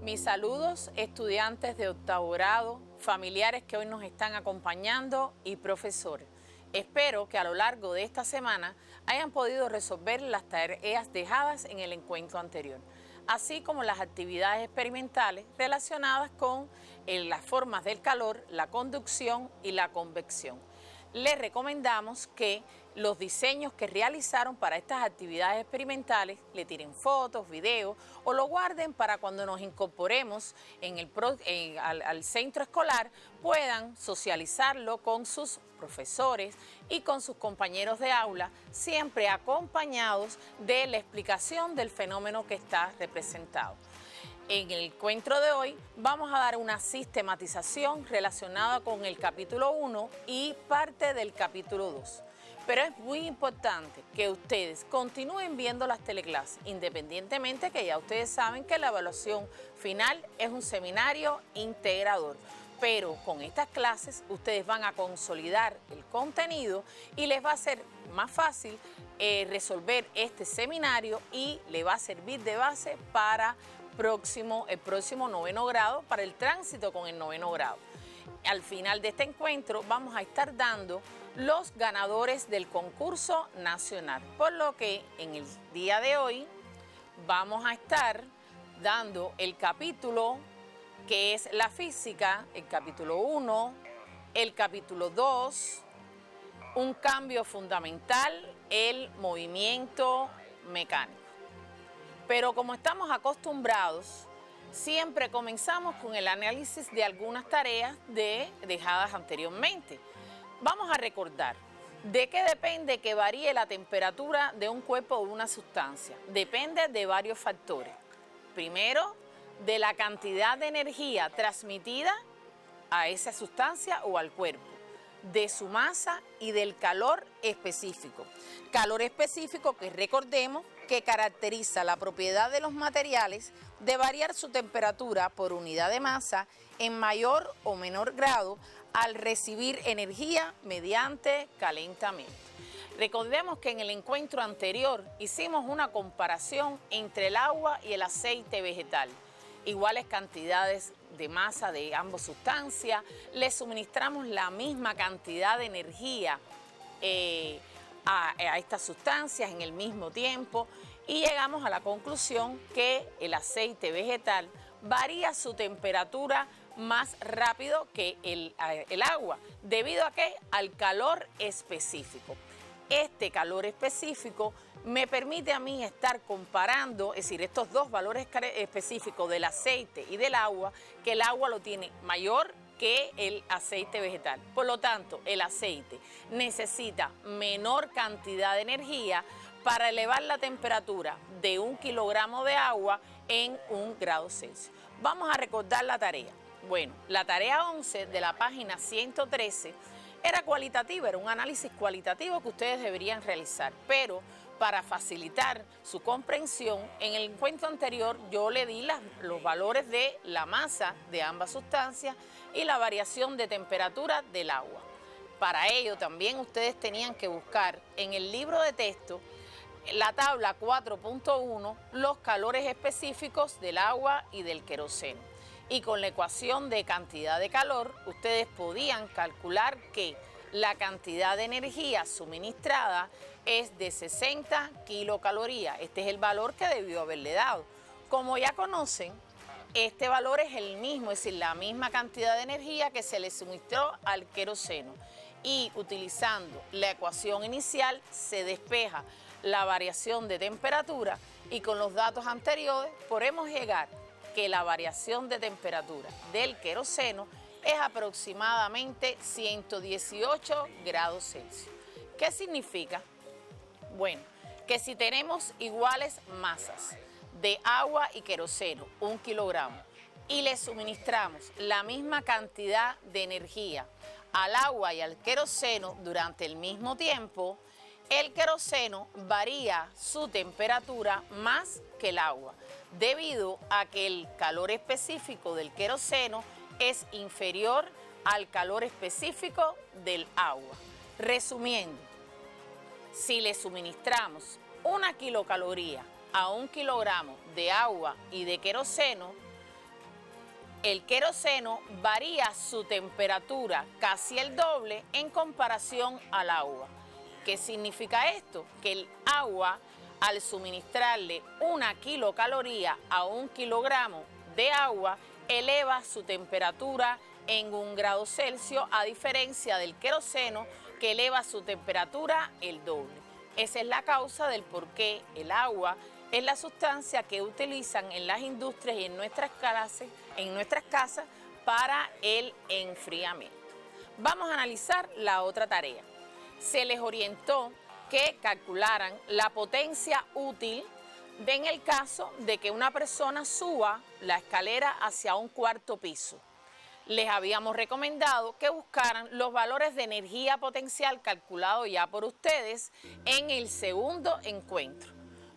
Mis saludos, estudiantes de octavo grado, familiares que hoy nos están acompañando y profesores. Espero que a lo largo de esta semana hayan podido resolver las tareas dejadas en el encuentro anterior, así como las actividades experimentales relacionadas con las formas del calor, la conducción y la convección. Les recomendamos que los diseños que realizaron para estas actividades experimentales le tiren fotos, videos o lo guarden para cuando nos incorporemos al centro escolar puedan socializarlo con sus profesores y con sus compañeros de aula, siempre acompañados de la explicación del fenómeno que está representado. En el encuentro de hoy vamos a dar una sistematización relacionada con el capítulo 1 y parte del capítulo 2. Pero es muy importante que ustedes continúen viendo las teleclases, independientemente que ya ustedes saben que la evaluación final es un seminario integrador. Pero con estas clases ustedes van a consolidar el contenido y les va a ser más fácil resolver este seminario y le va a servir de base para el próximo noveno grado, para el tránsito con el noveno grado. Al final de este encuentro vamos a estar dando los ganadores del concurso nacional, por lo que en el día de hoy vamos a estar dando el capítulo que es la física, el capítulo 1, el capítulo 2, un cambio fundamental, el movimiento mecánico. Pero como estamos acostumbrados, siempre comenzamos con el análisis de algunas tareas dejadas anteriormente. Vamos a recordar, ¿de qué depende que varíe la temperatura de un cuerpo o una sustancia? Depende de varios factores. Primero, de la cantidad de energía transmitida a esa sustancia o al cuerpo, de su masa y del calor específico. Calor específico que recordemos que caracteriza la propiedad de los materiales de variar su temperatura por unidad de masa en mayor o menor grado al recibir energía mediante calentamiento. Recordemos que en el encuentro anterior hicimos una comparación entre el agua y el aceite vegetal. Iguales cantidades de masa de ambas sustancias, le suministramos la misma cantidad de energía a estas sustancias en el mismo tiempo y llegamos a la conclusión que el aceite vegetal varía su temperatura más rápido que el agua. ¿Debido a qué? Al calor específico. Este calor específico me permite a mí estar comparando, es decir, estos dos valores específicos del aceite y del agua, que el agua lo tiene mayor que el aceite vegetal. Por lo tanto, el aceite necesita menor cantidad de energía para elevar la temperatura de 1 kilogramo de agua en 1 grado Celsius. Vamos a recordar la tarea. Bueno, la tarea 11 de la página 113 era cualitativa, era un análisis cualitativo que ustedes deberían realizar, pero para facilitar su comprensión, en el encuentro anterior yo le di los valores de la masa de ambas sustancias y la variación de temperatura del agua. Para ello también ustedes tenían que buscar en el libro de texto la tabla 4.1 los calores específicos del agua y del queroseno. Y con la ecuación de cantidad de calor, ustedes podían calcular que la cantidad de energía suministrada es de 60 kilocalorías. Este es el valor que debió haberle dado. Como ya conocen, este valor es el mismo, es decir, la misma cantidad de energía que se le suministró al queroseno. Y utilizando la ecuación inicial se despeja la variación de temperatura y con los datos anteriores podemos llegar que la variación de temperatura del queroseno es aproximadamente 118 grados Celsius. ¿Qué significa? Bueno, que si tenemos iguales masas de agua y queroseno, 1 kilogramo, y le suministramos la misma cantidad de energía al agua y al queroseno durante el mismo tiempo, el queroseno varía su temperatura más que el agua, debido a que el calor específico del queroseno es inferior al calor específico del agua. Resumiendo, si le suministramos 1 kilocaloría a 1 kilogramo de agua y de queroseno, El queroseno varía su temperatura casi el doble en comparación al agua. ¿Qué significa esto? Que el agua, al suministrarle 1 kilocaloría a 1 kilogramo de agua, eleva su temperatura en 1 grado Celsius, a diferencia del queroseno, que eleva su temperatura el doble. Esa es la causa del por qué el agua es la sustancia que utilizan en las industrias y en nuestras casas para el enfriamiento. Vamos a analizar la otra tarea. Se les orientó que calcularan la potencia útil en el caso de que una persona suba la escalera hacia un 4º piso. Les habíamos recomendado que buscaran los valores de energía potencial calculados ya por ustedes en el segundo encuentro.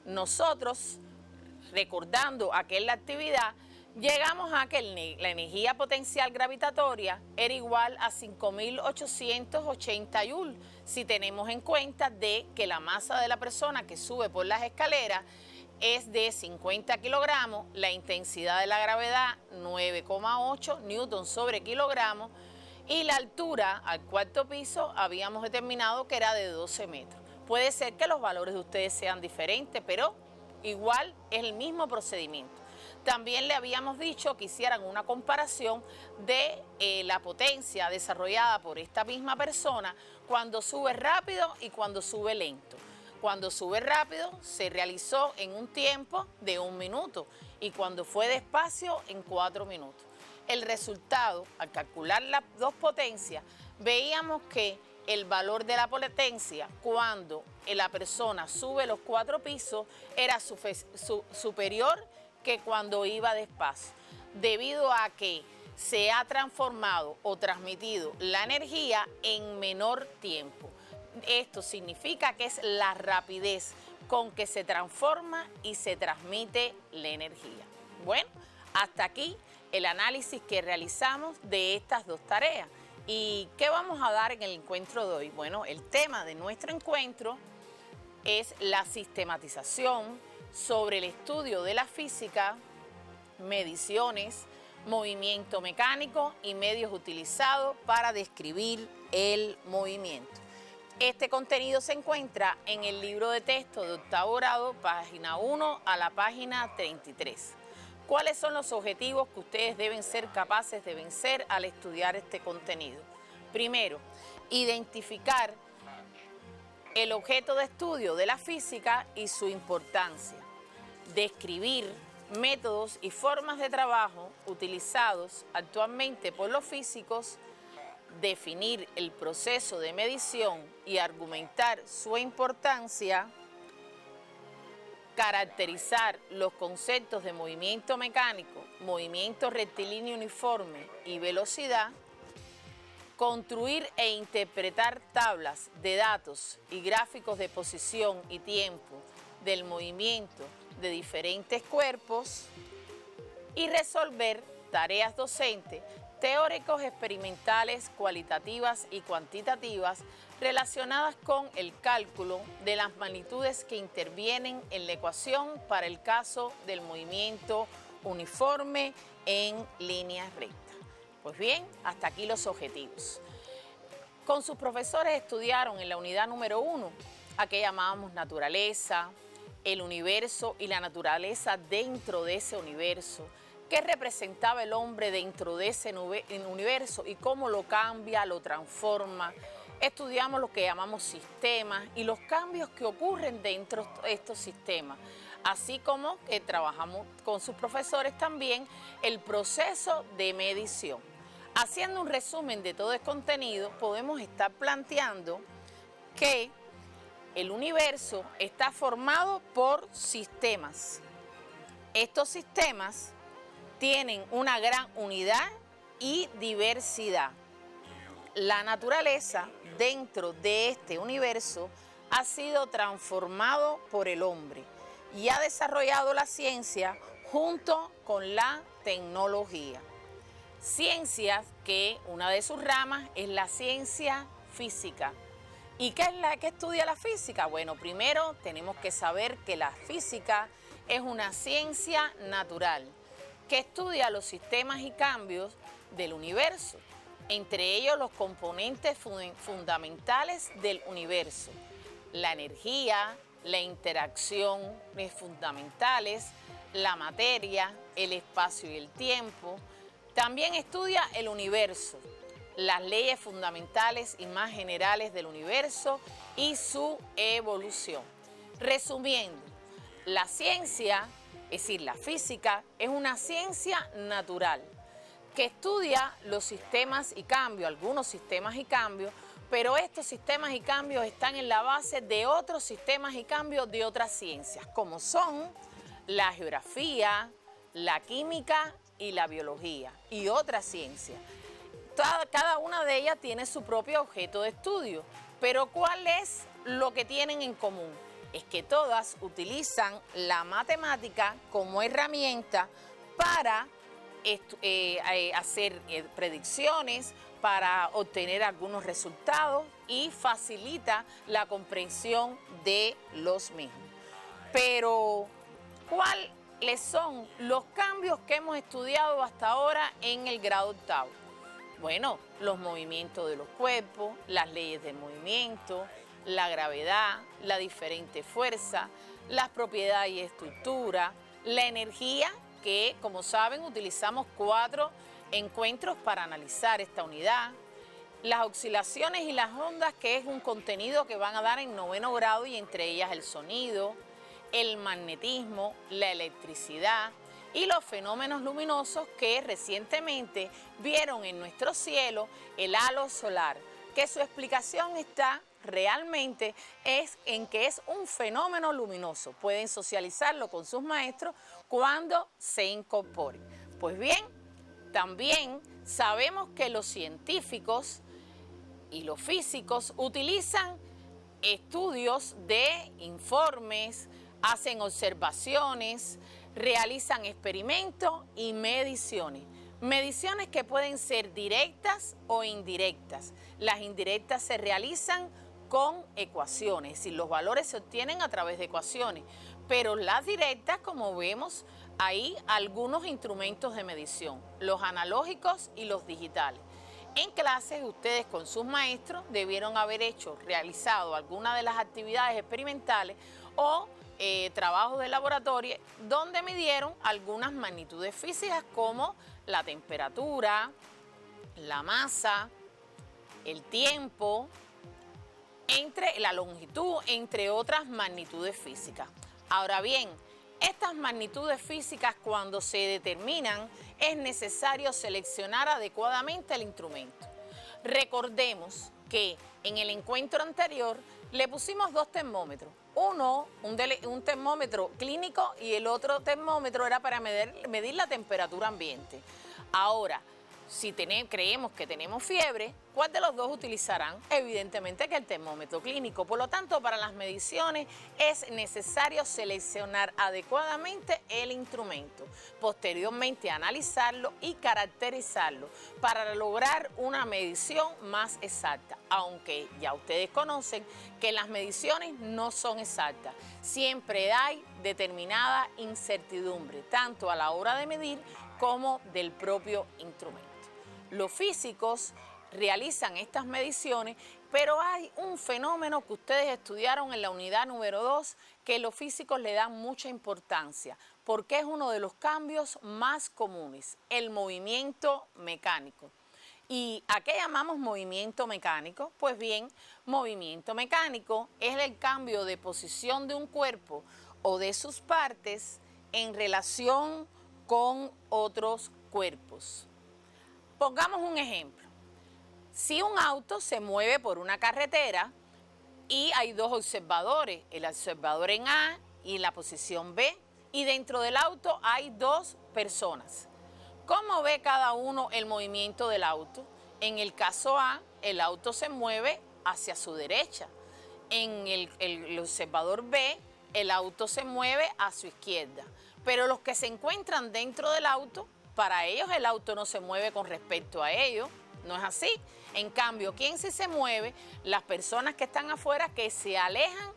Nosotros, recordando aquella actividad, llegamos a que la energía potencial gravitatoria era igual a 5.880 joules, si tenemos en cuenta de que la masa de la persona que sube por las escaleras es de 50 kilogramos, la intensidad de la gravedad 9,8 newton sobre kilogramo y la altura al 4º piso habíamos determinado que era de 12 metros. Puede ser que los valores de ustedes sean diferentes, pero igual es el mismo procedimiento. También le habíamos dicho que hicieran una comparación de la potencia desarrollada por esta misma persona cuando sube rápido y cuando sube lento. Cuando sube rápido se realizó en un tiempo de 1 minuto y cuando fue despacio en 4 minutos. El resultado, al calcular las dos potencias, veíamos que el valor de la potencia cuando la persona sube los 4 pisos era superior que cuando iba despacio, debido a que se ha transformado o transmitido la energía en menor tiempo. Esto significa que es la rapidez con que se transforma y se transmite la energía. Bueno, hasta aquí el análisis que realizamos de estas dos tareas. ¿Y qué vamos a dar en el encuentro de hoy? Bueno, el tema de nuestro encuentro es la sistematización sobre el estudio de la física, mediciones, movimiento mecánico y medios utilizados para describir el movimiento. Este contenido se encuentra en el libro de texto de 8º grado, página 1 a la página 33. ¿Cuáles son los objetivos que ustedes deben ser capaces de vencer al estudiar este contenido? Primero, identificar el objeto de estudio de la física y su importancia. Describir métodos y formas de trabajo utilizados actualmente por los físicos, definir el proceso de medición y argumentar su importancia, caracterizar los conceptos de movimiento mecánico, movimiento rectilíneo uniforme y velocidad, construir e interpretar tablas de datos y gráficos de posición y tiempo del movimiento de diferentes cuerpos y resolver tareas docentes teóricos experimentales cualitativas y cuantitativas relacionadas con el cálculo de las magnitudes que intervienen en la ecuación para el caso del movimiento uniforme en líneas rectas. Pues bien, hasta aquí los objetivos. Con sus profesores estudiaron en la unidad número 1 a que llamábamos naturaleza, el universo y la naturaleza dentro de ese universo, qué representaba el hombre dentro de ese universo y cómo lo cambia, lo transforma. Estudiamos lo que llamamos sistemas y los cambios que ocurren dentro de estos sistemas, así como que trabajamos con sus profesores también el proceso de medición. Haciendo un resumen de todo el contenido, podemos estar planteando que el universo está formado por sistemas. Estos sistemas tienen una gran unidad y diversidad. La naturaleza dentro de este universo ha sido transformado por el hombre y ha desarrollado la ciencia junto con la tecnología. Ciencias que una de sus ramas es la ciencia física. ¿Y qué es la que estudia la física? Bueno, primero tenemos que saber que la física es una ciencia natural que estudia los sistemas y cambios del universo, entre ellos los componentes fundamentales del universo, la energía, la interacción fundamentales, la materia, el espacio y el tiempo. También estudia el universo, las leyes fundamentales y más generales del universo y su evolución. Resumiendo, la ciencia, es decir, la física, es una ciencia natural que estudia los sistemas y cambios, algunos sistemas y cambios, pero estos sistemas y cambios están en la base de otros sistemas y cambios de otras ciencias, como son la geografía, la química y la biología y otras ciencias. Cada una de ellas tiene su propio objeto de estudio, pero ¿cuál es lo que tienen en común? Es que todas utilizan la matemática como herramienta para hacer predicciones, para obtener algunos resultados y facilita la comprensión de los mismos. Pero, ¿cuáles son los cambios que hemos estudiado hasta ahora en el grado octavo? Bueno, los movimientos de los cuerpos, las leyes del movimiento, la gravedad, la diferente fuerza, las propiedades y estructura, la energía, que como saben utilizamos 4 encuentros para analizar esta unidad, las oscilaciones y las ondas, que es un contenido que van a dar en 9º grado y entre ellas el sonido, el magnetismo, la electricidad y los fenómenos luminosos que recientemente vieron en nuestro cielo el halo solar, que su explicación está realmente en que es un fenómeno luminoso. Pueden socializarlo con sus maestros cuando se incorporen. Pues bien, también sabemos que los científicos y los físicos utilizan estudios de informes, hacen observaciones, realizan experimentos y mediciones. Mediciones que pueden ser directas o indirectas. Las indirectas se realizan con ecuaciones, es decir, los valores se obtienen a través de ecuaciones, pero las directas, como vemos, hay algunos instrumentos de medición, los analógicos y los digitales. En clases, ustedes con sus maestros debieron haber realizado alguna de las actividades experimentales o trabajos de laboratorio donde midieron algunas magnitudes físicas como la temperatura, la masa, el tiempo, la longitud, entre otras magnitudes físicas. Ahora bien, estas magnitudes físicas, cuando se determinan, es necesario seleccionar adecuadamente el instrumento. Recordemos que en el encuentro anterior le pusimos 2 termómetros. Uno, un termómetro clínico, y el otro termómetro era para medir la temperatura ambiente. Ahora, si creemos que tenemos fiebre, ¿cuál de los dos utilizarán? Evidentemente que el termómetro clínico. Por lo tanto, para las mediciones es necesario seleccionar adecuadamente el instrumento, posteriormente analizarlo y caracterizarlo para lograr una medición más exacta. Aunque ya ustedes conocen que las mediciones no son exactas. Siempre hay determinada incertidumbre, tanto a la hora de medir como del propio instrumento. Los físicos realizan estas mediciones, pero hay un fenómeno que ustedes estudiaron en la unidad número 2 que los físicos le dan mucha importancia, porque es uno de los cambios más comunes, el movimiento mecánico. ¿Y a qué llamamos movimiento mecánico? Pues bien, movimiento mecánico es el cambio de posición de un cuerpo o de sus partes en relación con otros cuerpos. Pongamos un ejemplo. Si un auto se mueve por una carretera y hay 2 observadores, el observador en A y la posición B, y dentro del auto hay 2 personas. ¿Cómo ve cada uno el movimiento del auto? En el caso A, el auto se mueve hacia su derecha. En el observador B, el auto se mueve a su izquierda. Pero los que se encuentran dentro del auto, para ellos el auto no se mueve con respecto a ellos, no es así. En cambio, ¿quién sí se mueve? Las personas que están afuera, que se alejan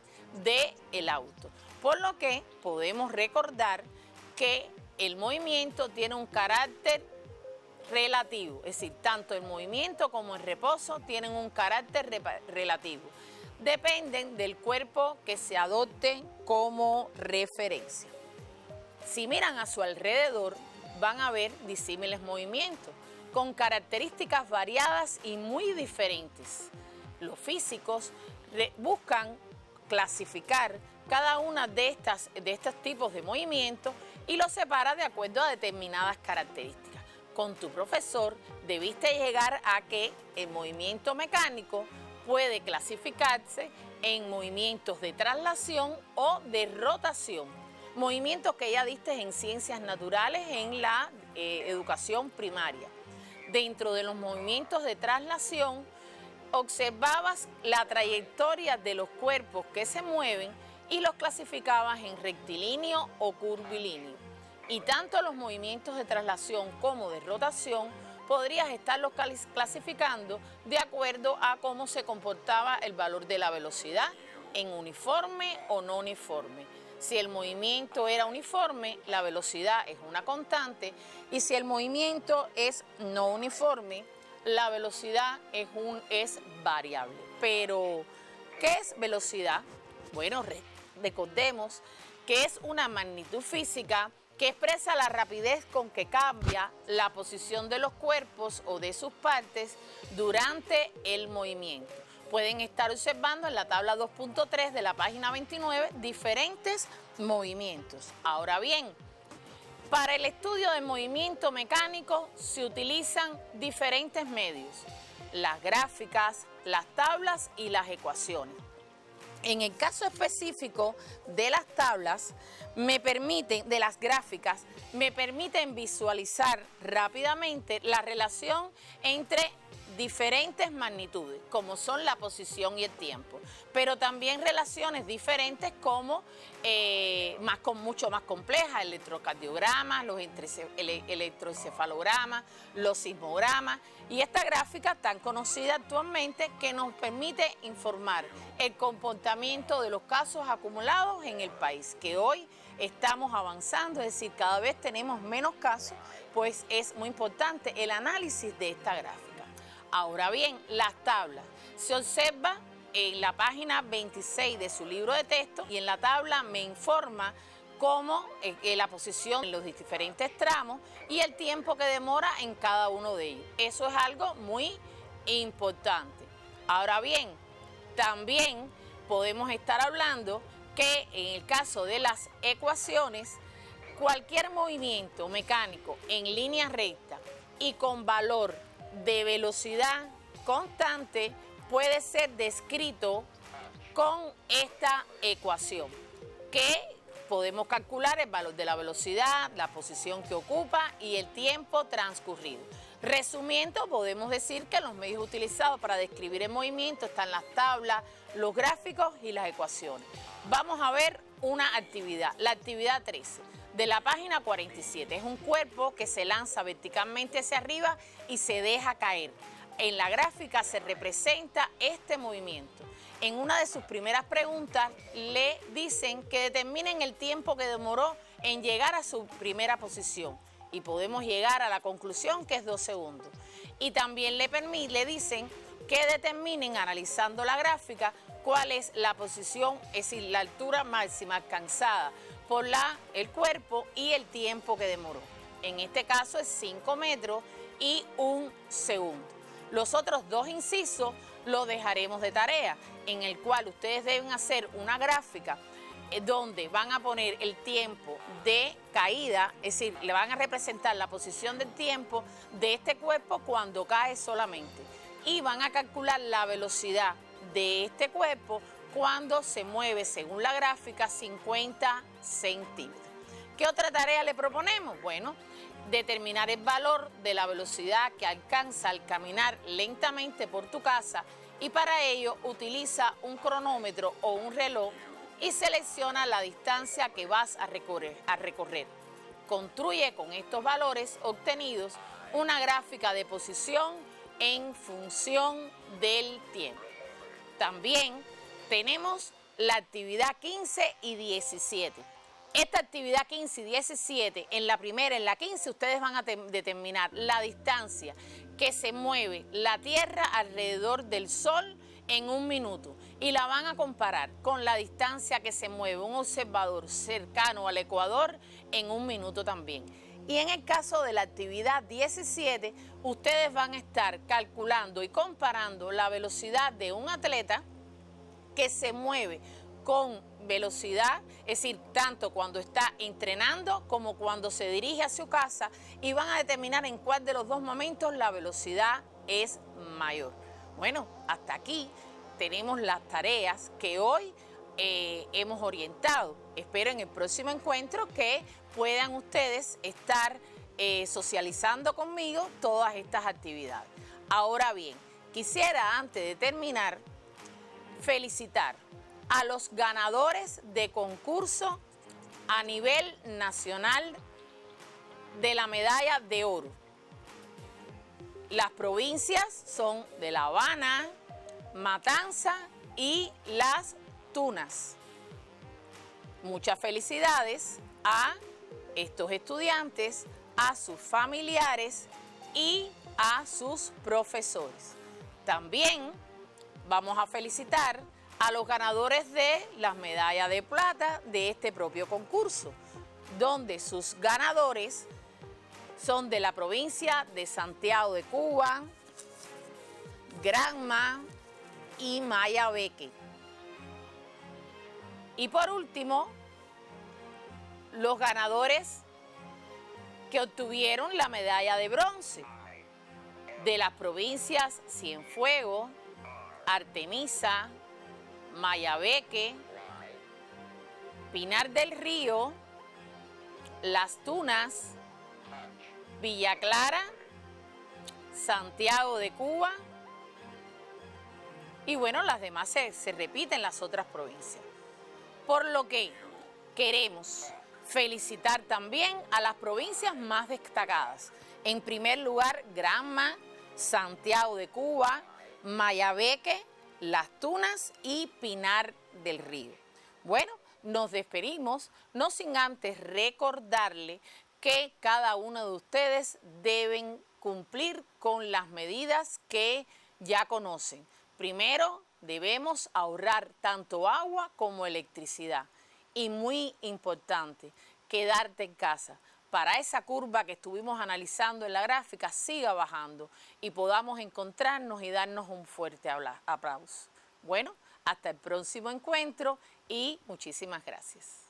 del auto. Por lo que podemos recordar que el movimiento tiene un carácter relativo, es decir, tanto el movimiento como el reposo tienen un carácter relativo. Dependen del cuerpo que se adopte como referencia. Si miran a su alrededor, van a ver disímiles movimientos, con características variadas y muy diferentes. Los físicos buscan clasificar cada una de estos tipos de movimientos y los separa de acuerdo a determinadas características. Con tu profesor debiste llegar a que el movimiento mecánico puede clasificarse en movimientos de traslación o de rotación, movimientos que ya diste en ciencias naturales en la educación primaria. Dentro de los movimientos de traslación, observabas la trayectoria de los cuerpos que se mueven y los clasificabas en rectilíneo o curvilíneo. Y tanto los movimientos de traslación como de rotación podrías estarlos clasificando de acuerdo a cómo se comportaba el valor de la velocidad en uniforme o no uniforme. Si el movimiento era uniforme, la velocidad es una constante, y si el movimiento es no uniforme, la velocidad es variable. Pero, ¿qué es velocidad? Bueno, recordemos que es una magnitud física que expresa la rapidez con que cambia la posición de los cuerpos o de sus partes durante el movimiento. Pueden estar observando en la tabla 2.3 de la página 29 diferentes movimientos. Ahora bien, para el estudio del movimiento mecánico se utilizan diferentes medios: las gráficas, las tablas y las ecuaciones. En el caso específico de las tablas, de las gráficas, me permiten visualizar rápidamente la relación entre diferentes magnitudes, como son la posición y el tiempo, pero también relaciones diferentes como mucho más complejas: electrocardiogramas, los electroencefalogramas, los sismogramas, y esta gráfica tan conocida actualmente que nos permite informar el comportamiento de los casos acumulados en el país, que hoy estamos avanzando, es decir, cada vez tenemos menos casos, pues es muy importante el análisis de esta gráfica. Ahora bien, las tablas se observa en la página 26 de su libro de texto, y en la tabla me informa cómo la posición en los diferentes tramos y el tiempo que demora en cada uno de ellos. Eso es algo muy importante. Ahora bien, también podemos estar hablando que en el caso de las ecuaciones, cualquier movimiento mecánico en línea recta y con valor de velocidad constante puede ser descrito con esta ecuación, que podemos calcular el valor de la velocidad, la posición que ocupa y el tiempo transcurrido. Resumiendo, podemos decir que los medios utilizados para describir el movimiento están las tablas, los gráficos y las ecuaciones. Vamos a ver una actividad, la actividad 13. De la página 47, es un cuerpo que se lanza verticalmente hacia arriba y se deja caer. En la gráfica se representa este movimiento. En una de sus primeras preguntas le dicen que determinen el tiempo que demoró en llegar a su primera posición, y podemos llegar a la conclusión que es 2 segundos. Y también le dicen que determinen, analizando la gráfica, cuál es la posición, es decir, la altura máxima alcanzada por el cuerpo y el tiempo que demoró. En este caso es 5 metros y 1 segundo. Los otros 2 incisos los dejaremos de tarea, en el cual ustedes deben hacer una gráfica donde van a poner el tiempo de caída, es decir, le van a representar la posición del tiempo de este cuerpo cuando cae solamente, y van a calcular la velocidad de este cuerpo cuando se mueve, según la gráfica, 50 centímetros. ¿Qué otra tarea le proponemos? Bueno, determinar el valor de la velocidad que alcanza al caminar lentamente por tu casa, y para ello utiliza un cronómetro o un reloj y selecciona la distancia que vas a recorrer. Construye con estos valores obtenidos una gráfica de posición en función del tiempo. También tenemos la actividad 15 y 17. Esta actividad 15 y 17, en la primera, en la 15, ustedes van a determinar la distancia que se mueve la Tierra alrededor del Sol en 1 minuto y la van a comparar con la distancia que se mueve un observador cercano al Ecuador en 1 minuto también. Y en el caso de la actividad 17, ustedes van a estar calculando y comparando la velocidad de un atleta que se mueve con velocidad, es decir, tanto cuando está entrenando como cuando se dirige a su casa, y van a determinar en cuál de los dos momentos la velocidad es mayor. Bueno, hasta aquí tenemos las tareas que hoy hemos orientado. Espero en el próximo encuentro que puedan ustedes estar socializando conmigo todas estas actividades. Ahora bien, quisiera antes de terminar felicitar a los ganadores de concurso a nivel nacional de la medalla de oro. Las provincias son de La Habana, Matanza y Las Tunas. Muchas felicidades a estos estudiantes, a sus familiares y a sus profesores. También vamos a felicitar a los ganadores de las medallas de plata de este propio concurso, donde sus ganadores son de la provincia de Santiago de Cuba, Granma y Mayabeque. Y por último, los ganadores que obtuvieron la medalla de bronce de las provincias Cienfuegos, Artemisa, Mayabeque, Pinar del Río, Las Tunas, Villa Clara, Santiago de Cuba y bueno, las demás se repiten las otras provincias. Por lo que queremos felicitar también a las provincias más destacadas. En primer lugar, Granma, Santiago de Cuba, Mayabeque, Las Tunas y Pinar del Río. Bueno, nos despedimos, no sin antes recordarle que cada uno de ustedes deben cumplir con las medidas que ya conocen. Primero, debemos ahorrar tanto agua como electricidad. Y muy importante, quedarte en casa. Para esa curva que estuvimos analizando en la gráfica siga bajando y podamos encontrarnos y darnos un fuerte aplauso. Bueno, hasta el próximo encuentro y muchísimas gracias.